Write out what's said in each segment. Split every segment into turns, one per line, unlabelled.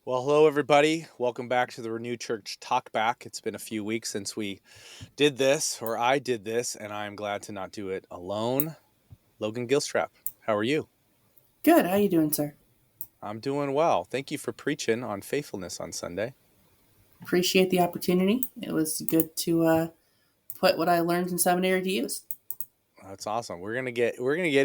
Well, hello, everybody. Welcome back to the Renew Church Talkback. It's been a few weeks since we did this, or I did this, and I'm glad to not do it alone. Logan Gilstrap, how are you?
Good. How you doing, sir?
I'm doing well. Thank you for preaching on faithfulness on Sunday.
Appreciate the opportunity. It was good to put what I learned in seminary to use.
That's awesome. We're gonna get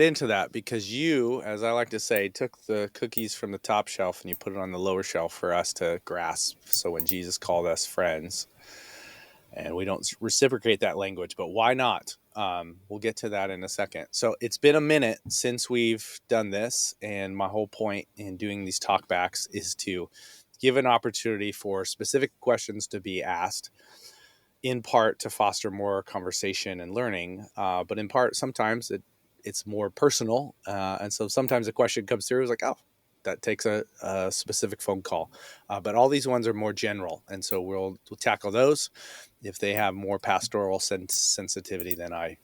into that because you, as I like to say, took the cookies from the top shelf and you put it on the lower shelf for us to grasp. So when Jesus called us friends, and we don't reciprocate that language, but why not? We'll get to that in a second. So it's been a minute since we've done this, and my whole point in doing these talkbacks is to give an opportunity for specific questions to be asked, in part to foster more conversation and learning, but in part sometimes it's more personal, and so sometimes a question comes through, it's like, oh, that takes a specific phone call, but all these ones are more general, and so we'll tackle those. If they have more pastoral sensitivity, then I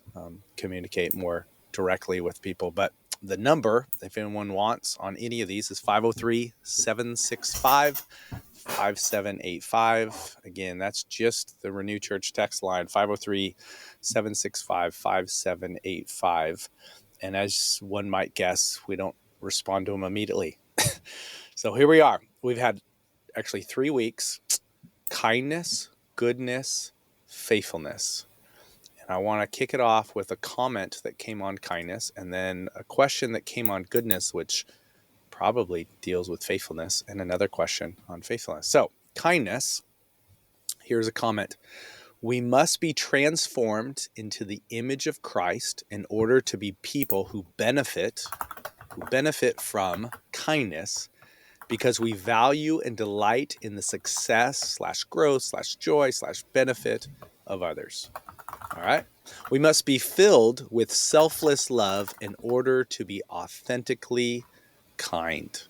communicate more directly with people. But the number, if anyone wants on any of these, is 503-765-5785. Again, that's just the Renew Church text line, 503-765-5785. And as one might guess, we don't respond to them immediately. So here we are. We've had actually 3 weeks: kindness, goodness, faithfulness. And I want to kick it off with a comment that came on kindness, and then a question that came on goodness, which probably deals with faithfulness, and another question on faithfulness. So, kindness, here's a comment. We must be transformed into the image of Christ in order to be people who benefit from kindness, because we value and delight in the success / growth / joy / benefit of others. All right. We must be filled with selfless love in order to be authentically kind.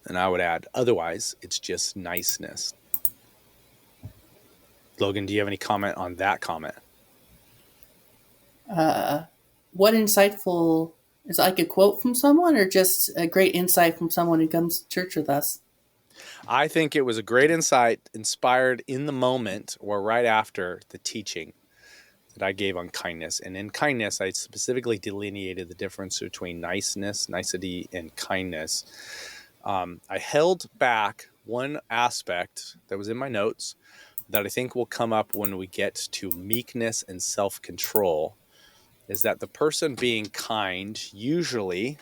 And I would add, otherwise, it's just niceness. Logan, do you have any comment on that comment?
What insightful is it, like a quote from someone, or just a great insight from someone who comes to church with us?
I think it was a great insight, inspired in the moment or right after the teaching that I gave on kindness. And in kindness, I specifically delineated the difference between niceness, nicety, and kindness. I held back one aspect that was in my notes that I think will come up when we get to meekness and self-control, is that the person being kind usually,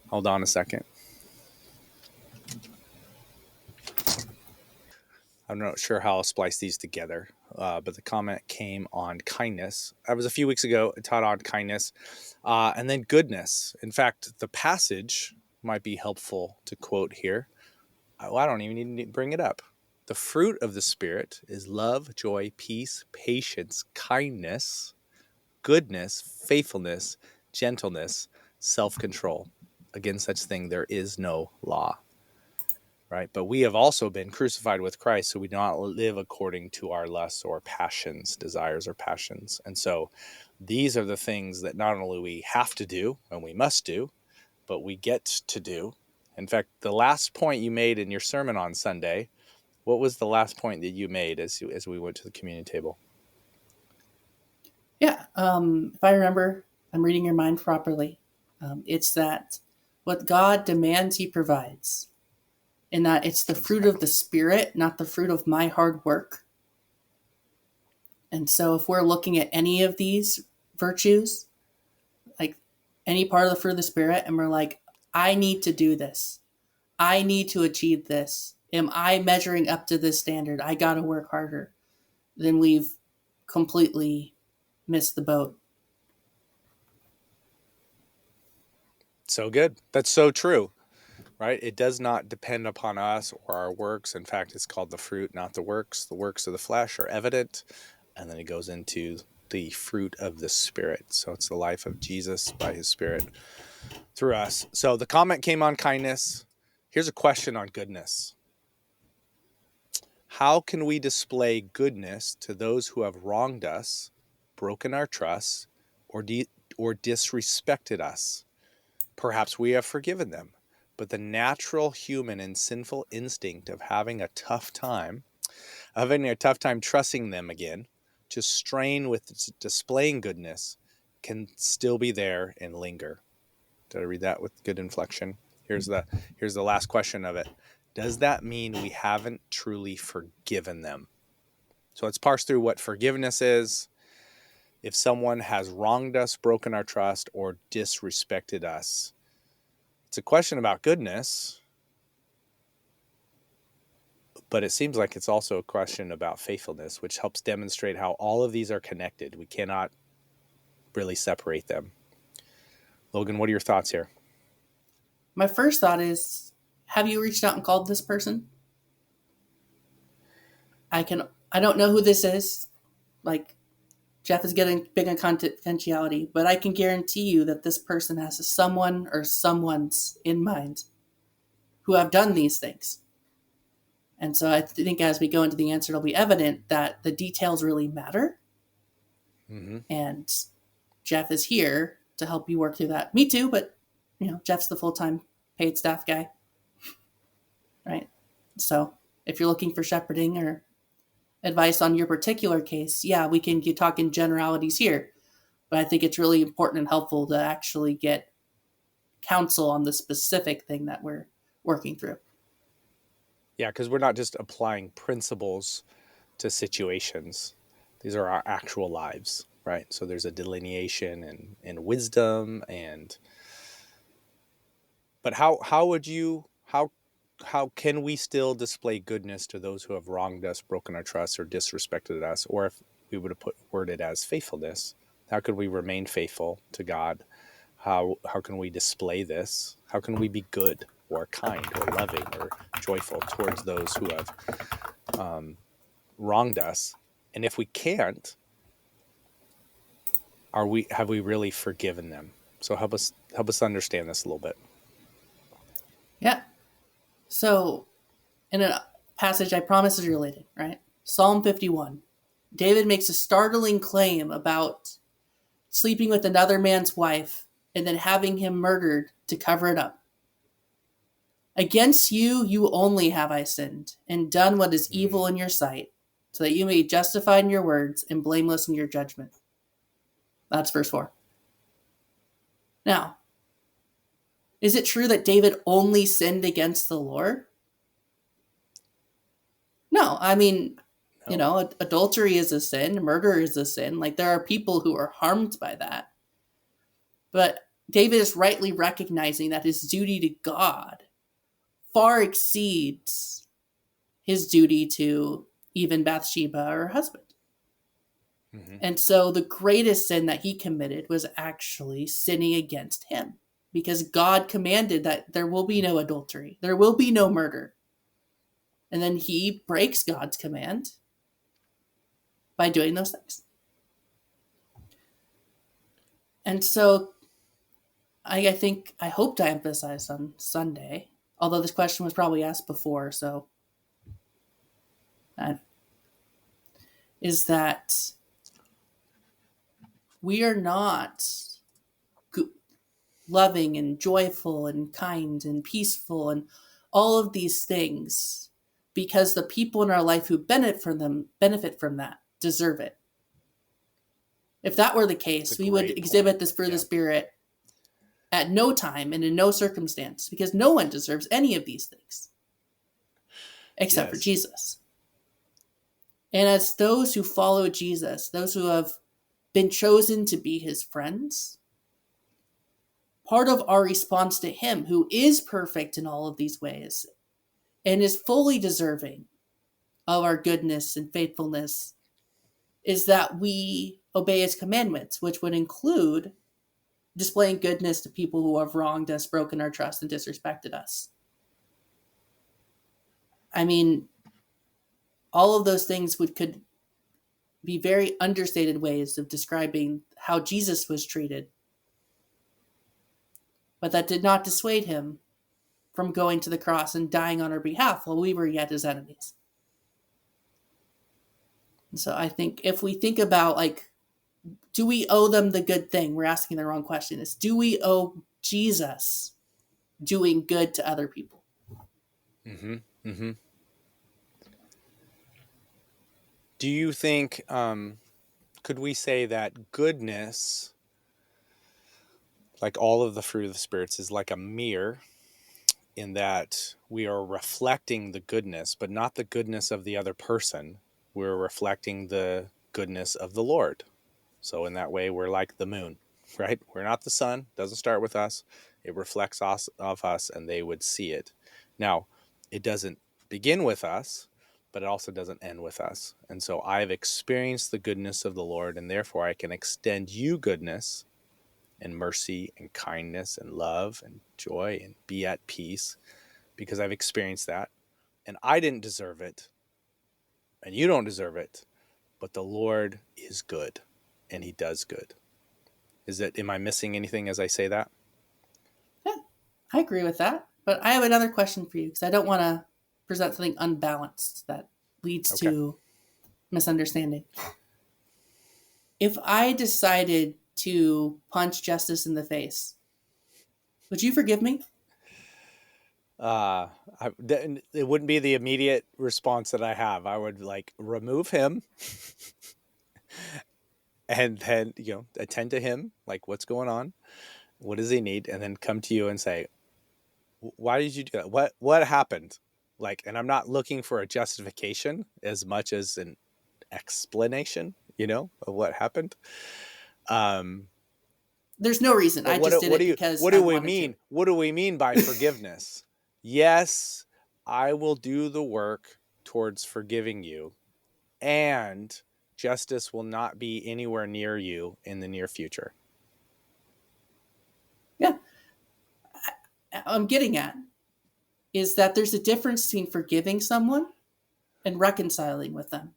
hold on a second, I'm not sure how I'll splice these together, but the comment came on kindness. That was a few weeks ago. I taught on kindness, and then goodness. In fact, the passage might be helpful to quote here. Well, I don't even need to bring it up. The fruit of the Spirit is love, joy, peace, patience, kindness, goodness, faithfulness, gentleness, self-control. Against such thing there is no law. Right? But we have also been crucified with Christ, so we do not live according to our lusts or passions, desires or passions. And so these are the things that not only we have to do and we must do, but we get to do. In fact, the last point you made in your sermon on Sunday, what was the last point that you made as we went to the communion table?
Yeah. If I remember, I'm reading your mind properly. It's that what God demands, He provides, and that it's the fruit of the Spirit, not the fruit of my hard work. And so, if we're looking at any of these virtues, like any part of the fruit of the Spirit, and we're like, I need to do this, I need to achieve this, am I measuring up to this standard? I got to work harder. Then we've completely missed the boat.
So good. That's so true, right? It does not depend upon us or our works. In fact, it's called the fruit, not the works. The works of the flesh are evident, and then it goes into the fruit of the Spirit. So it's the life of Jesus by His Spirit through us. So the comment came on kindness. Here's a question on goodness. How can we display goodness to those who have wronged us, broken our trust, or disrespected us? Perhaps we have forgiven them, but the natural human and sinful instinct of having a tough time trusting them again, to strain with displaying goodness, can still be there and linger. Did I read that with good inflection? Here's the last question of it. Does that mean we haven't truly forgiven them? So let's parse through what forgiveness is. If someone has wronged us, broken our trust, or disrespected us, it's a question about goodness, but it seems like it's also a question about faithfulness, which helps demonstrate how all of these are connected. We cannot really separate them. Logan, what are your thoughts here?
My first thought is, have you reached out and called this person? I don't know who this is. Like, Jeff is getting big on confidentiality, but I can guarantee you that this person has someone or someone's in mind who have done these things. And so I think as we go into the answer, it'll be evident that the details really matter.
Mm-hmm.
And Jeff is here to help you work through that. Me too, but Jeff's the full-time paid staff guy. Right? So if you're looking for shepherding or advice on your particular case, yeah, we can talk in generalities here. But I think it's really important and helpful to actually get counsel on the specific thing that we're working through.
Yeah, because we're not just applying principles to situations. These are our actual lives, right? So there's a delineation and wisdom but how can we still display goodness to those who have wronged us, broken our trust, or disrespected us? Or if we would have worded as faithfulness, how could we remain faithful to God? How can we display this? How can we be good or kind or loving or joyful towards those who have wronged us? And if we can't, have we really forgiven them? So help us understand this a little bit.
Yeah. So in a passage I promise is related, right? Psalm 51. David makes a startling claim about sleeping with another man's wife and then having him murdered to cover it up. Against you, you only have I sinned and done what is evil in your sight, so that you may be justified in your words and blameless in your judgment. That's verse 4. Now, is it true that David only sinned against the Lord? No, I mean,
No.
Adultery is a sin, murder is a sin. Like, there are people who are harmed by that. But David is rightly recognizing that his duty to God far exceeds his duty to even Bathsheba, her husband. Mm-hmm. And so the greatest sin that he committed was actually sinning against him, because God commanded that there will be no adultery, there will be no murder. And then he breaks God's command by doing those things. And so I hoped I emphasized on Sunday, although this question was probably asked before, so is that we are not loving and joyful and kind and peaceful and all of these things because the people in our life who benefit from that deserve it. If that were the case, we would exhibit this fruit of the Spirit at no time and in no circumstance, because no one deserves any of these things except for Jesus. And as those who follow Jesus, those who have been chosen to be his friends, part of our response to him, who is perfect in all of these ways and is fully deserving of our goodness and faithfulness, is that we obey his commandments, which would include displaying goodness to people who have wronged us, broken our trust, and disrespected us. I mean, all of those things could be very understated ways of describing how Jesus was treated. But that did not dissuade him from going to the cross and dying on our behalf while we were yet his enemies. And so I think if we think about, do we owe them the good thing? We're asking the wrong question. Do we owe Jesus doing good to other people.
Mm-hmm. Mm-hmm. Do you think, could we say that goodness, like all of the fruit of the spirits, is like a mirror, in that we are reflecting the goodness, but not the goodness of the other person. We're reflecting the goodness of the Lord. So in that way, we're like the moon, right? We're not the sun. Doesn't start with us. It reflects off us, and they would see it. Now, it doesn't begin with us, but it also doesn't end with us. And so I've experienced the goodness of the Lord, and therefore I can extend you goodness and mercy and kindness and love and joy and be at peace, because I've experienced that. And I didn't deserve it, and you don't deserve it, but the Lord is good, and he does good. Am I missing anything as I say that?
Yeah, I agree with that. But I have another question for you because I don't want to present something unbalanced that leads
Okay.
to misunderstanding. If I decided to punch justice in the face, would you forgive me?
It wouldn't be the immediate response that I have. I would like remove him and then, attend to him. Like, what's going on? What does he need? And then come to you and say, why did you do that? What happened? Like, and I'm not looking for a justification as much as an explanation, of what happened.
There's no reason.
But
I just did it because
what
I
do we
wanted to.
mean? What do we mean by forgiveness? Yes, I will do the work towards forgiving you, and justice will not be anywhere near you in the near future.
Yeah, I'm getting at is that there's a difference between forgiving someone and reconciling with them.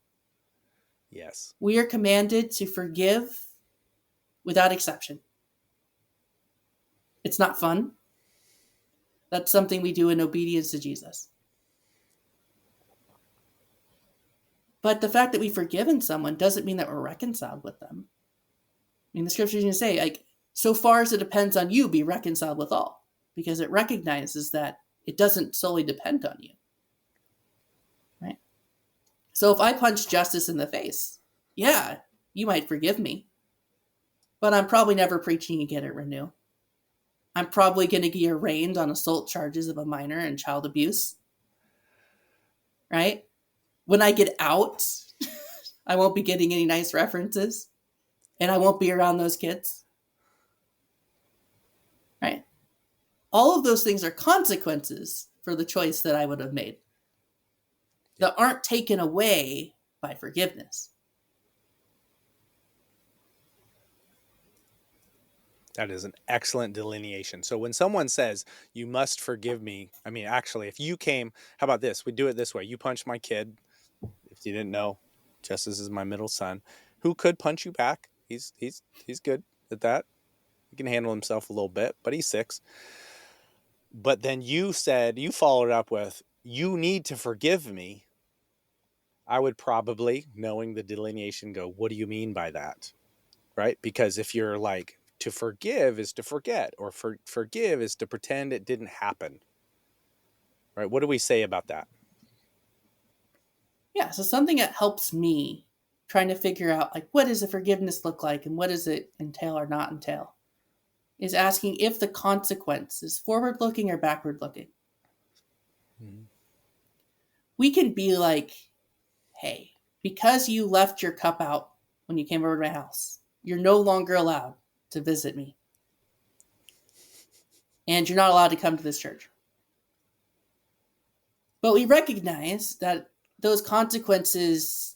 Yes.
We are commanded to forgive without exception. It's not fun. That's something we do in obedience to Jesus. But the fact that we've forgiven someone doesn't mean that we're reconciled with them. I mean, the scripture is going to say, like, so far as it depends on you, be reconciled with all, because it recognizes that it doesn't solely depend on you. Right? So if I punch justice in the face, yeah, you might forgive me, but I'm probably never preaching again at Renew. I'm probably going to get arraigned on assault charges of a minor and child abuse. Right? When I get out, I won't be getting any nice references, and I won't be around those kids. Right? All of those things are consequences for the choice that I would have made that aren't taken away by forgiveness.
That is an excellent delineation. So when someone says, you must forgive me, I mean, actually, if you came, how about this? We do it this way. You punch my kid. If you didn't know, Justice is my middle son, who could punch you back. He's good at that. He can handle himself a little bit, but he's 6. But then you followed up with, you need to forgive me. I would probably, knowing the delineation, go, what do you mean by that? Right? Because if you're like, to forgive is to forget, or forgive is to pretend it didn't happen. Right? What do we say about that?
Yeah, so something that helps me trying to figure out, like, what does a forgiveness look like and what does it entail or not entail, is asking if the consequence is forward looking or backward looking. Mm-hmm. We can be like, hey, because you left your cup out when you came over to my house, you're no longer allowed to visit me. And you're not allowed to come to this church. But we recognize that those consequences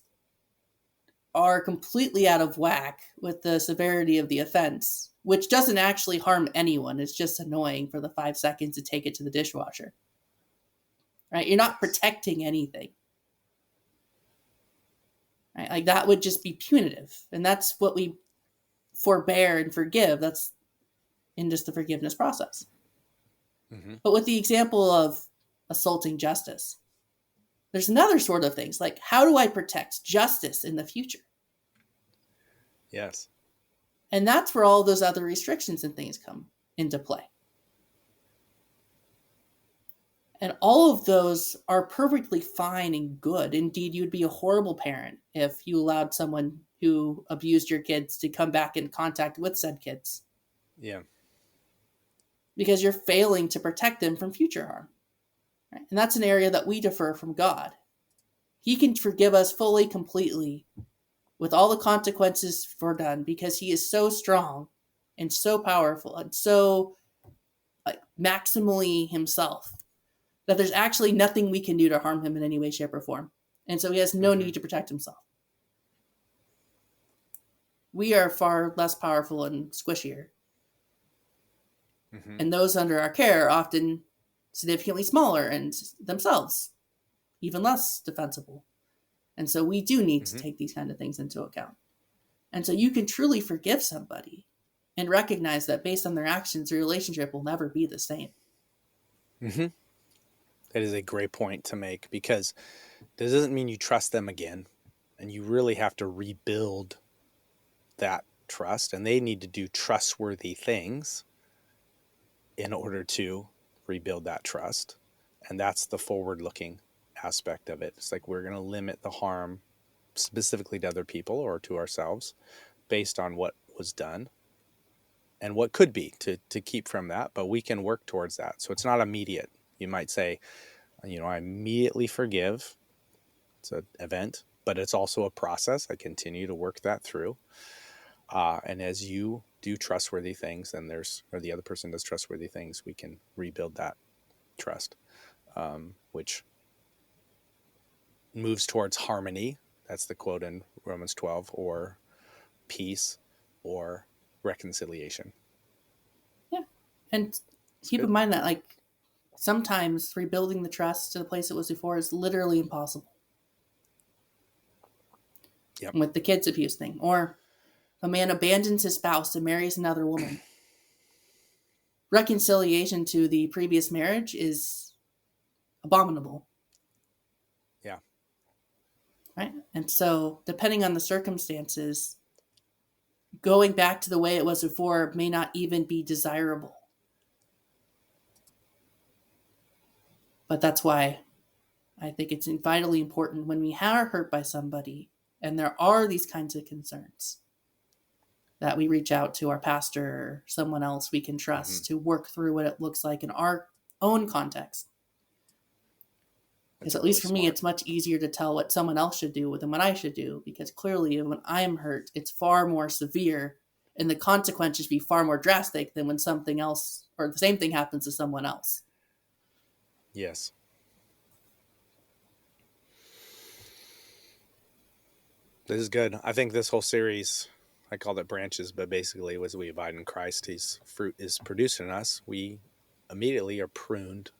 are completely out of whack with the severity of the offense, which doesn't actually harm anyone. It's just annoying for the 5 seconds to take it to the dishwasher. Right? You're not protecting anything. Right? Like, that would just be punitive. And that's what we forbear and forgive. That's in just the forgiveness process. Mm-hmm. But with the example of assaulting justice, there's another sort of things like, how do I protect justice in the future?
Yes.
And that's where all those other restrictions and things come into play. And all of those are perfectly fine and good. Indeed, you'd be a horrible parent if you allowed someone who abused your kids to come back in contact with said kids,
Yeah.
because you're failing to protect them from future harm. Right? And that's an area that we defer from God. He can forgive us fully, completely, with all the consequences for done, because he is so strong and so powerful and so like maximally himself that there's actually nothing we can do to harm him in any way, shape, or form. And so he has no need to protect himself. We are far less powerful and squishier.
Mm-hmm.
And those under our care are often significantly smaller and themselves even less defensible. And so we do need to
Mm-hmm.
take these kind of things into account. And so you can truly forgive somebody and recognize that based on their actions, the relationship will never be the same.
Mm-hmm. That is a great point to make, because this doesn't mean you trust them again, and you really have to rebuild that trust, and they need to do trustworthy things in order to rebuild that trust. And that's the forward looking aspect of it. It's like we're going to limit the harm specifically to other people or to ourselves based on what was done and what could be to keep from that, but we can work towards that. So it's not immediate. You might say, I immediately forgive. It's an event, but it's also a process. I continue to work that through. And as you do trustworthy things, and or the other person does trustworthy things, we can rebuild that trust, which moves towards harmony. That's the quote in Romans 12, or peace, or reconciliation.
Yeah. And
It's
keep in
good.
mind that, like, sometimes rebuilding the trust to the place it was before is literally impossible.
Yep.
With the kids abuse thing, or a man abandons his spouse and marries another woman. Reconciliation to the previous marriage is abominable.
Yeah.
Right? And so, depending on the circumstances, going back to the way it was before may not even be desirable. But that's why I think it's vitally important when we are hurt by somebody and there are these kinds of concerns that we reach out to our pastor or someone else we can
Mm-hmm.
trust to work through what it looks like in our own context. Because
That's
at
really
least for me,
smart.
it's much easier to tell what someone else should do than what I should do, because clearly when I am hurt, it's far more severe and the consequences be far more drastic than when something else or the same thing happens to someone else.
Yes. This is good. I think this whole series, I called it branches, but basically was we abide in Christ. His fruit is produced in us. We immediately are pruned,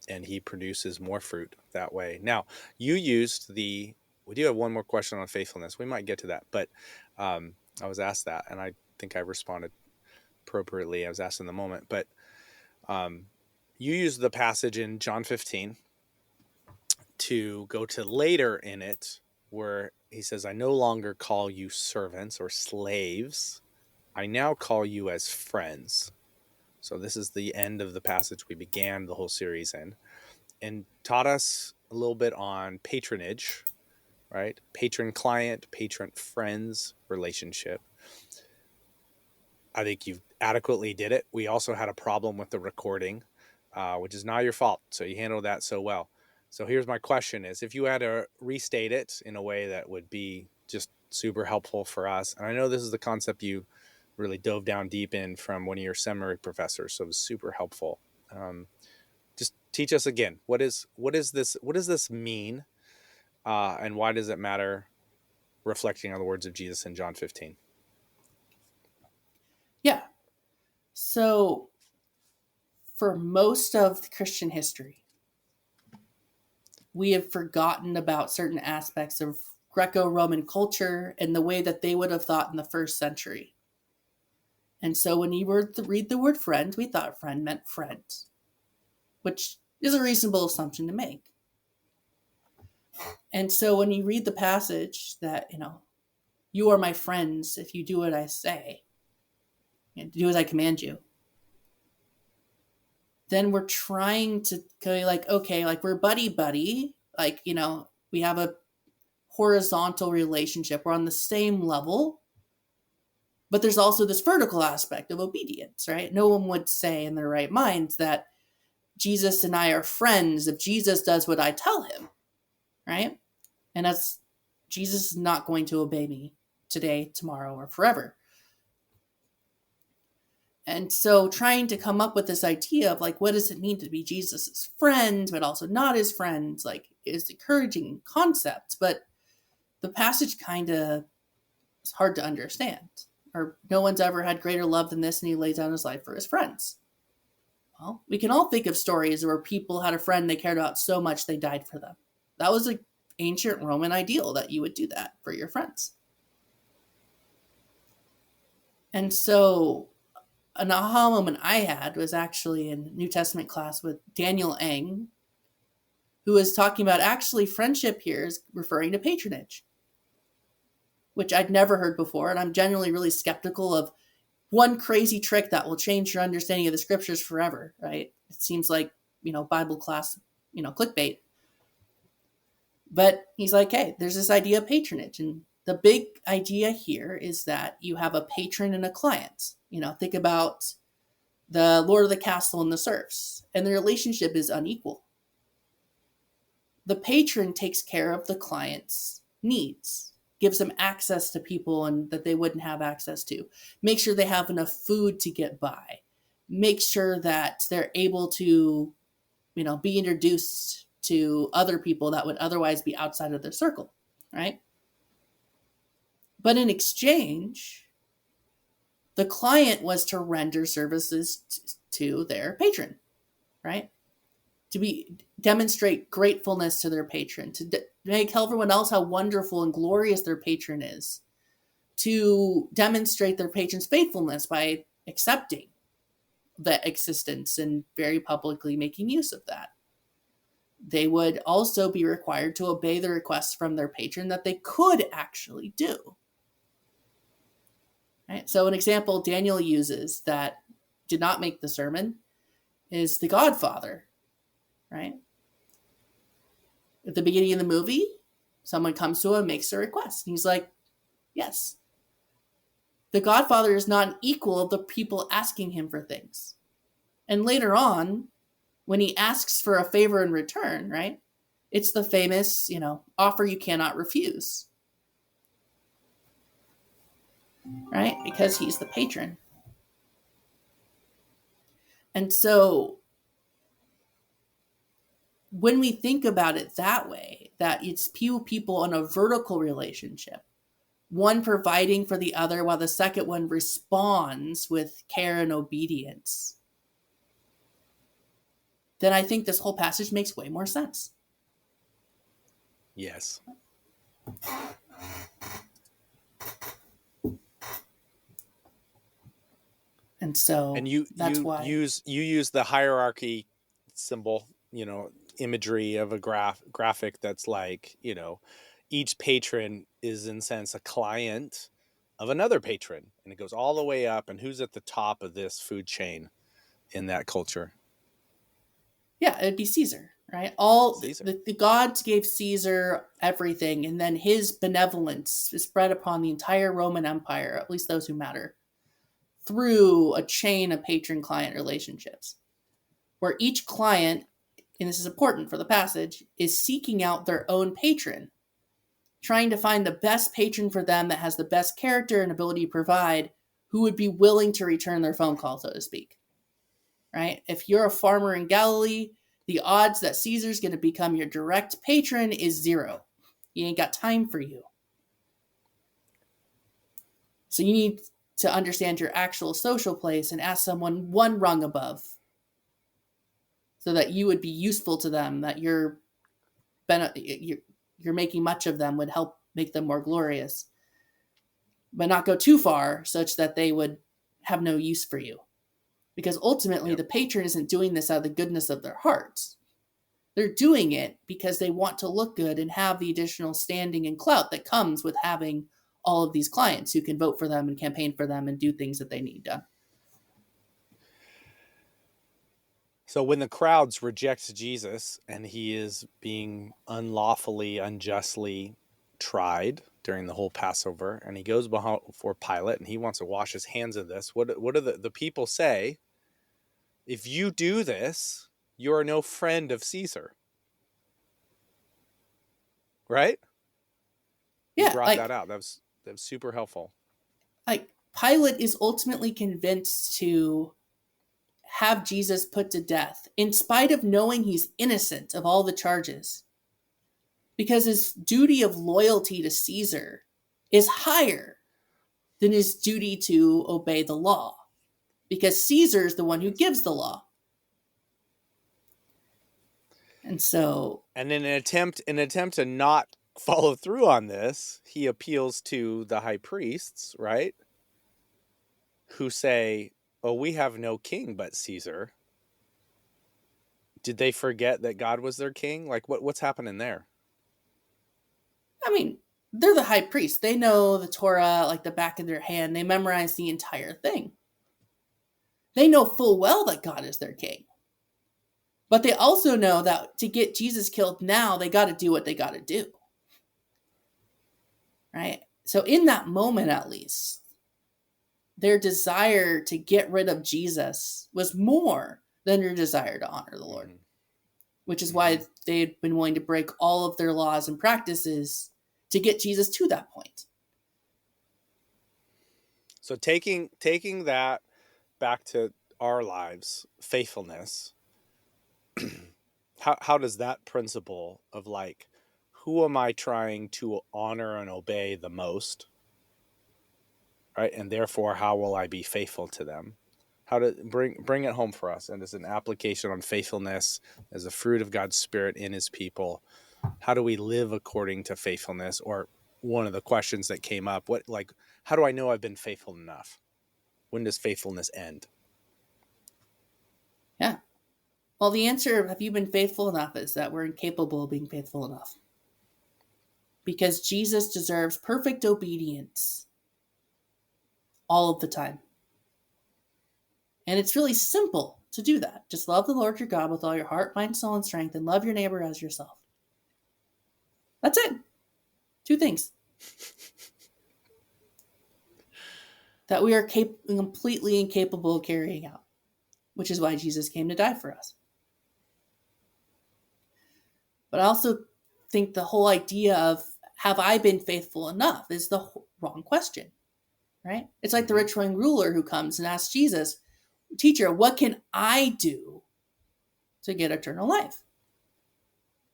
and he produces more fruit that way. Now, you used we do have one more question on faithfulness. We might get to that, but I was asked that, and I think I responded appropriately. I was asked in the moment, but you used the passage in John 15 to go to later in it, where he says, I no longer call you servants or slaves. I now call you as friends. So this is the end of the passage we began the whole series in, and taught us a little bit on patronage, right? Patron client, patron friends relationship. I think you adequately did it. We also had a problem with the recording, which is not your fault. So you handled that so well. So here's my question is, if you had to restate it in a way that would be just super helpful for us, and I know this is the concept you really dove down deep in from one of your seminary professors, so it was super helpful. Just teach us again. What is this? What does this mean? And why does it matter reflecting on the words of Jesus in John 15?
Yeah. So, for most of Christian history, we have forgotten about certain aspects of Greco Roman culture and the way that they would have thought in the first century. And so, when you were to read the word friend, we thought friend meant friend, which is a reasonable assumption to make. And so, when you read the passage that, you are my friends if you do what I say, and do as I command you, then we're trying to go like, okay, like we're buddy, like, we have a horizontal relationship. We're on the same level, but there's also this vertical aspect of obedience, right? No one would say in their right minds that Jesus and I are friends if Jesus does what I tell him, right? And that's Jesus is not going to obey me today, tomorrow, or forever. And so trying to come up with this idea of like, what does it mean to be Jesus's friend, but also not his friend, like is encouraging concepts, but the passage kind of is hard to understand. Or no one's ever had greater love than this, and he laid down his life for his friends. Well, we can all think of stories where people had a friend they cared about so much they died for them. That was an ancient Roman ideal that you would do that for your friends. And so an aha moment I had was actually in New Testament class with Daniel Eng, who was talking about actually friendship here is referring to patronage, which I'd never heard before. And I'm generally really skeptical of one crazy trick that will change your understanding of the scriptures forever, right? It seems like, Bible class, clickbait. But he's like, hey, there's this idea of patronage. And the big idea here is that you have a patron and a client. Think about the Lord of the Castle and the serfs, and the relationship is unequal. The patron takes care of the client's needs, gives them access to people and that they wouldn't have access to, make sure they have enough food to get by, make sure that they're able to, be introduced to other people that would otherwise be outside of their circle, right? But in exchange, the client was to render services to their patron, right? To demonstrate gratefulness to their patron, to make everyone else how wonderful and glorious their patron is, to demonstrate their patron's faithfulness by accepting that existence and very publicly making use of that. They would also be required to obey the requests from their patron that they could actually do. Right? So an example Daniel uses that did not make the sermon is The Godfather, right? At the beginning of the movie, someone comes to him and makes a request. And he's like, yes. The Godfather is not an equal of the people asking him for things. And later on, when he asks for a favor in return, right? It's the famous, offer you cannot refuse. Right? Because he's the patron. And so when we think about it that way, that it's people in a vertical relationship, one providing for the other while the second one responds with care and obedience, then I think this whole passage makes way more sense.
Yes.
And so that's why
you use the hierarchy symbol, imagery of a graphic that's like, each patron is in sense a client of another patron, and it goes all the way up, and who's at the top of this food chain in that culture?
Yeah, it'd be Caesar, right?
Caesar.
The gods gave Caesar everything, and then his benevolence is spread upon the entire Roman Empire, at least those who matter, through a chain of patron-client relationships, where each client, and this is important for the passage, is seeking out their own patron, trying to find the best patron for them that has the best character and ability to provide, who would be willing to return their phone call, so to speak. Right? If you're a farmer in Galilee, the odds that Caesar's going to become your direct patron is 0. He ain't got time for you. So you need to understand your actual social place and ask someone one rung above so that you would be useful to them, that you're making much of them would help make them more glorious, but not go too far such that they would have no use for you. Because ultimately, the patron isn't doing this out of the goodness of their hearts. They're doing it because they want to look good and have the additional standing and clout that comes with having all of these clients who can vote for them and campaign for them and do things that they need done.
So when the crowds reject Jesus and he is being unlawfully, unjustly tried during the whole Passover, and he goes before Pilate and he wants to wash his hands of this, what do the people say? If you do this, you are no friend of Caesar. Right? You
Yeah,
brought that out. That was super helpful.
like Pilate is ultimately convinced to have Jesus put to death in spite of knowing he's innocent of all the charges, because his duty of loyalty to Caesar is higher than his duty to obey the law, because Caesar is the one who gives the law. And so,
and in an attempt to not follow through on this, he appeals to the high priests, right? Who say, "Oh, we have no king but Caesar." Did they forget that God was their king? Like what's happening there?
I mean, they're the high priest. They know the Torah like the back of their hand. They memorize the entire thing. They know full well that God is their king. But they also know that to get Jesus killed now, they got to do what they got to do. Right? So, in that moment, at least, their desire to get rid of Jesus was more than their desire to honor the Lord, which is why they had been willing to break all of their laws and practices to get Jesus to that point.
So taking that back to our lives, faithfulness, how does that principle of like, who am I trying to honor and obey the most? Right? And therefore, how will I be faithful to them? How to bring it home for us, and as an application on faithfulness as a fruit of God's Spirit in his people. How do we live according to faithfulness? Or one of the questions that came up, how do I know I've been faithful enough? When does faithfulness end?
Yeah. Well, the answer, have you been faithful enough, is that we're incapable of being faithful enough. Because Jesus deserves perfect obedience all of the time. And it's really simple to do that. Just love the Lord your God with all your heart, mind, soul, and strength, and love your neighbor as yourself. That's it. 2 things. That we are completely incapable of carrying out, which is why Jesus came to die for us. But I also think the whole idea of, have I been faithful enough, is the wrong question, right? It's like the rich young ruler who comes and asks Jesus, "Teacher, what can I do to get eternal life?"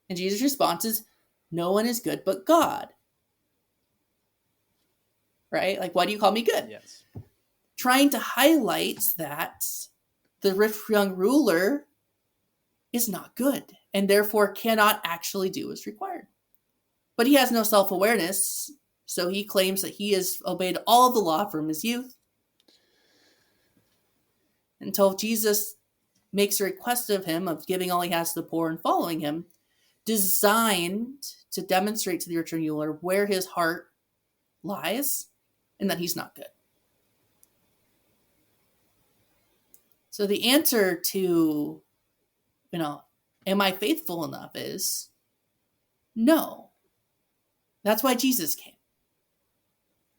And Jesus' response is, "No one is good but God." Right? Like, why do you call me good?
Yes.
Trying to highlight that the rich young ruler is not good and therefore cannot actually do what's required. But he has no self-awareness, so he claims that he has obeyed all of the law from his youth, until Jesus makes a request of him of giving all he has to the poor and following him, designed to demonstrate to the rich young ruler where his heart lies and that he's not good. So the answer to, am I faithful enough, is no. That's why Jesus came.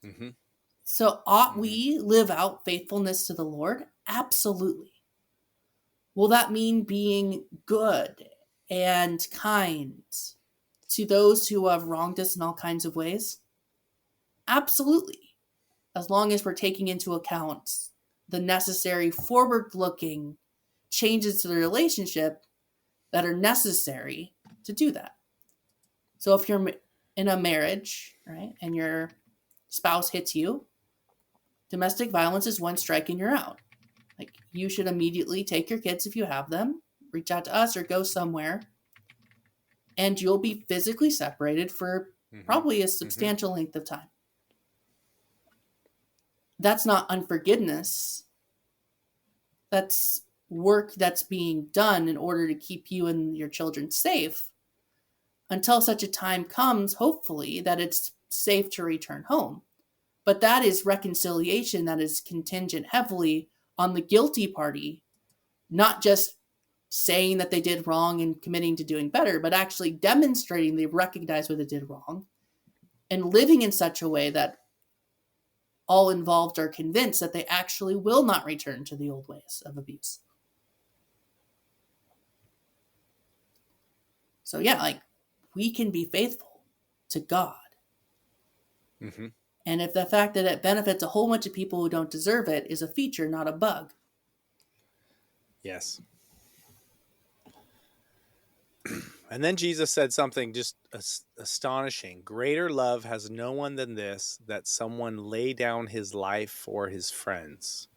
Mm-hmm.
So ought we live out faithfulness to the Lord? Absolutely. Will that mean being good and kind to those who have wronged us in all kinds of ways? Absolutely. As long as we're taking into account the necessary forward-looking changes to the relationship that are necessary to do that. So if you're in a marriage, right, and your spouse hits you, domestic violence is one strike and you're out. Like, you should immediately take your kids if you have them, reach out to us or go somewhere, and you'll be physically separated for probably a substantial length of time. That's not unforgiveness. That's work that's being done in order to keep you and your children safe until such a time comes, hopefully, that it's safe to return home. But that is reconciliation that is contingent heavily on the guilty party not just saying that they did wrong and committing to doing better, but actually demonstrating they recognize what they did wrong and living in such a way that all involved are convinced that they actually will not return to the old ways of abuse. So, yeah, like we can be faithful to God.
Mm-hmm.
And if the fact that it benefits a whole bunch of people who don't deserve it is a feature, not a bug.
Yes. And then Jesus said something just astonishing. Greater love has no one than this, that someone lay down his life for his friends.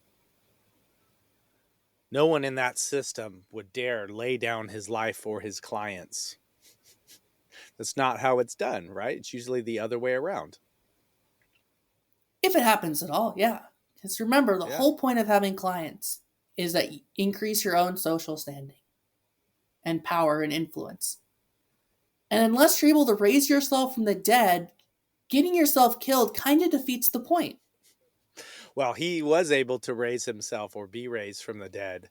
No one in that system would dare lay down his life for his clients. That's not how it's done, right? It's usually the other way around.
If it happens at all, yeah. Because remember, the
Yeah.
whole point of having clients is that you increase your own social standing and power and influence. And unless you're able to raise yourself from the dead, getting yourself killed kind of defeats the point.
Well, he was able to raise himself or be raised from the dead.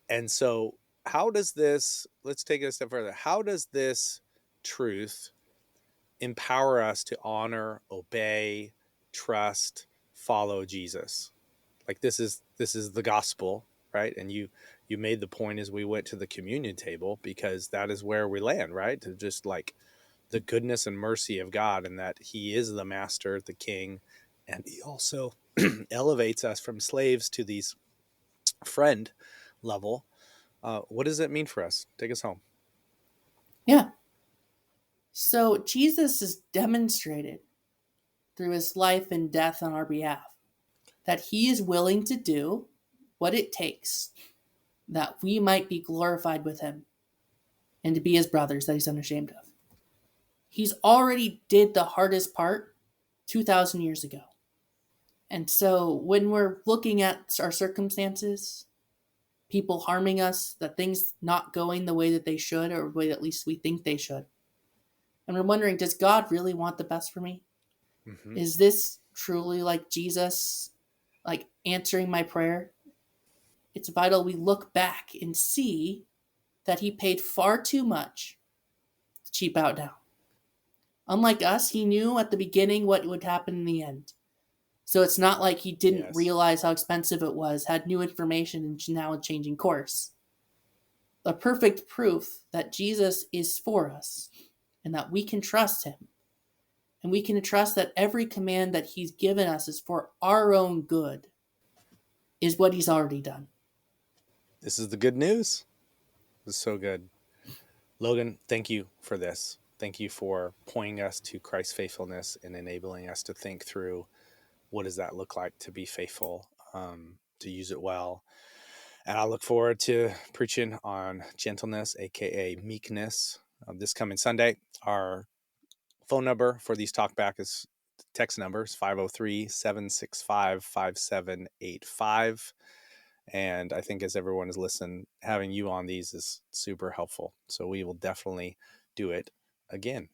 And so, how does this, let's take it a step further. How does this truth empower us to honor, obey, trust, follow Jesus? Like this is the gospel, right? And you made the point as we went to the communion table, because that is where we land, right? To just like the goodness and mercy of God, and that he is the master, the king, and he also elevates us from slaves to these friend level. What does it mean for us? Take us home.
Yeah. So Jesus is demonstrated through his life and death on our behalf that he is willing to do what it takes that we might be glorified with him and to be his brothers that he's unashamed of. He's already did the hardest part 2,000 years ago. And so when we're looking at our circumstances, people harming us, that things not going the way that they should, or the way at least we think they should, and we're wondering, does God really want the best for me?
Mm-hmm.
Is this truly like Jesus, like answering my prayer? It's vital we look back and see that he paid far too much to cheap out now. Unlike us, he knew at the beginning what would happen in the end. So it's not like he didn't
Yes.
realize how expensive it was, had new information, and now changing course. The perfect proof that Jesus is for us and that we can trust him. And we can trust that every command that he's given us is for our own good, is what he's already done.
This is the good news. This is so good. Logan, thank you for this. Thank you for pointing us to Christ's faithfulness and enabling us to think through what does that look like to be faithful, to use it well. And I look forward to preaching on gentleness, aka meekness, this coming Sunday. Our phone number for these talkback is text numbers 503-765-5785. And I think as everyone has listened, having you on these is super helpful. So we will definitely do it again.